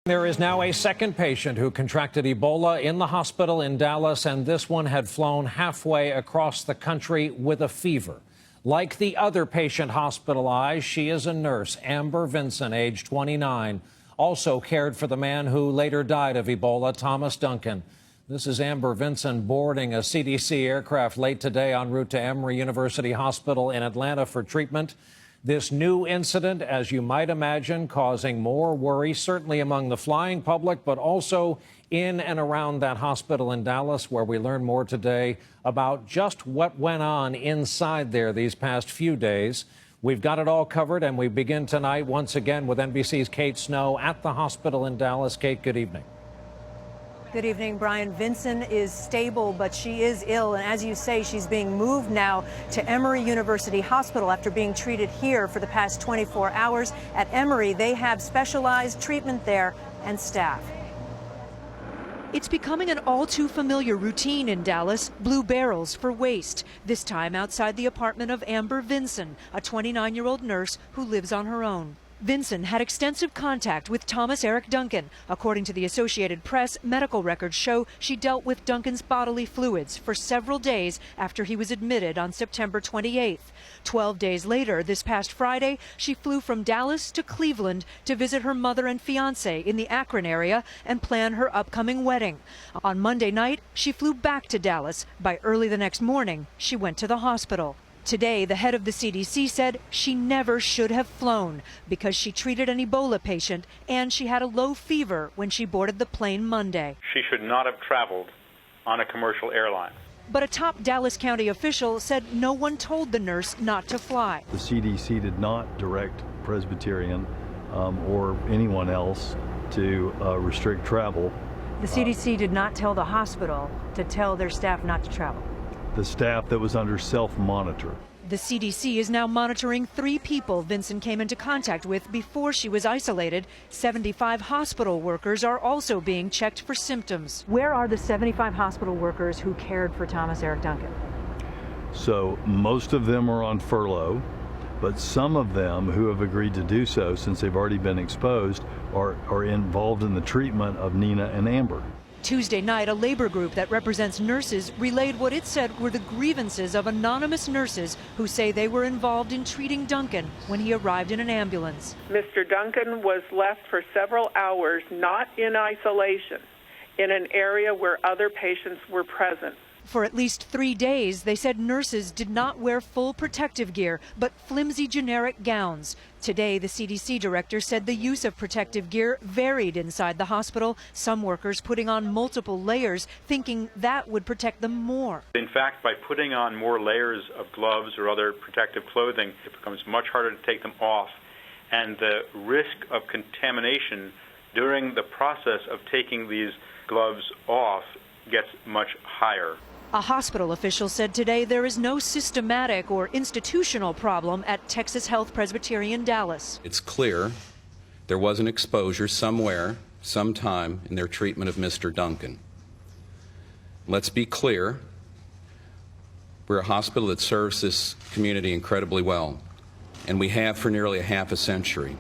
There is now a second patient who contracted Ebola in the hospital in Dallas, and this one had flown halfway across the country with a fever. Like the other patient hospitalized, she is a nurse, Amber Vinson, age 29, also cared for the man who later died of Ebola, Thomas Duncan. This is Amber Vinson boarding a CDC aircraft late today en route to Emory University Hospital in Atlanta for treatment. This new incident, as you might imagine, causing more worry, certainly among the flying public, but also in and around that hospital in Dallas, where we learn more today about just what went on inside there these past few days. We've got it all covered, and we begin tonight once again with NBC's Kate Snow at the hospital in Dallas. Kate, good evening. Good evening, Brian. Vinson is stable, but she is ill. And as you say, she's being moved now to Emory University Hospital after being treated here for the past 24 hours. At Emory, they have specialized treatment there and staff. It's becoming an all too familiar routine in Dallas, blue barrels for waste, this time outside the apartment of Amber Vinson, a 29-year-old nurse who lives on her own. Vinson had extensive contact with Thomas Eric Duncan. According to the Associated Press, medical records show she dealt with Duncan's bodily fluids for several days after he was admitted on September 28th. 12 days later, this past Friday, she flew from Dallas to Cleveland to visit her mother and fiance in the Akron area and plan her upcoming wedding. On Monday night, she flew back to Dallas. By early the next morning, she went to the hospital. Today, the head of the CDC said she never should have flown because she treated an Ebola patient and she had a low fever when she boarded the plane Monday. She should not have traveled on a commercial airline. But a top Dallas County official said no one told the nurse not to fly. The CDC did not direct Presbyterian or anyone else to restrict travel. The CDC did not tell the hospital to tell their staff not to travel. The staff that was under self-monitor. The CDC is now monitoring 3 people Vinson came into contact with before she was isolated. 75 hospital workers are also being checked for symptoms. Where are the 75 hospital workers who cared for Thomas Eric Duncan? So most of them are on furlough, but some of them who have agreed to do so, since they've already been exposed, are involved in the treatment of Nina and Amber. Tuesday night, a labor group that represents nurses relayed what it said were the grievances of anonymous nurses who say they were involved in treating Duncan when he arrived in an ambulance. Mr. Duncan was left for several hours, not in isolation, in an area where other patients were present. For at least 3 days, they said nurses did not wear full protective gear, but flimsy generic gowns. Today, the CDC director said the use of protective gear varied inside the hospital, some workers putting on multiple layers, thinking that would protect them more. In fact, by putting on more layers of gloves or other protective clothing, it becomes much harder to take them off, and the risk of contamination during the process of taking these gloves off gets much higher. A hospital official said today there is no systematic or institutional problem at Texas Health Presbyterian Dallas. It's clear there was an exposure somewhere, sometime in their treatment of Mr. Duncan. Let's be clear, we're a hospital that serves this community incredibly well, and we have for nearly a half a century.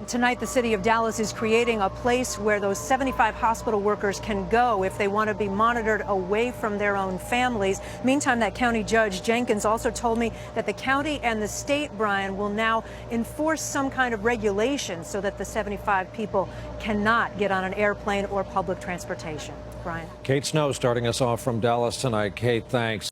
Tonight, the city of Dallas is creating a place where those 75 hospital workers can go if they want to be monitored away from their own families. Meantime, that county judge, Jenkins, also told me that the county and the state, Brian, will now enforce some kind of regulation so that the 75 people cannot get on an airplane or public transportation. Brian. Kate Snow starting us off from Dallas tonight. Kate, thanks.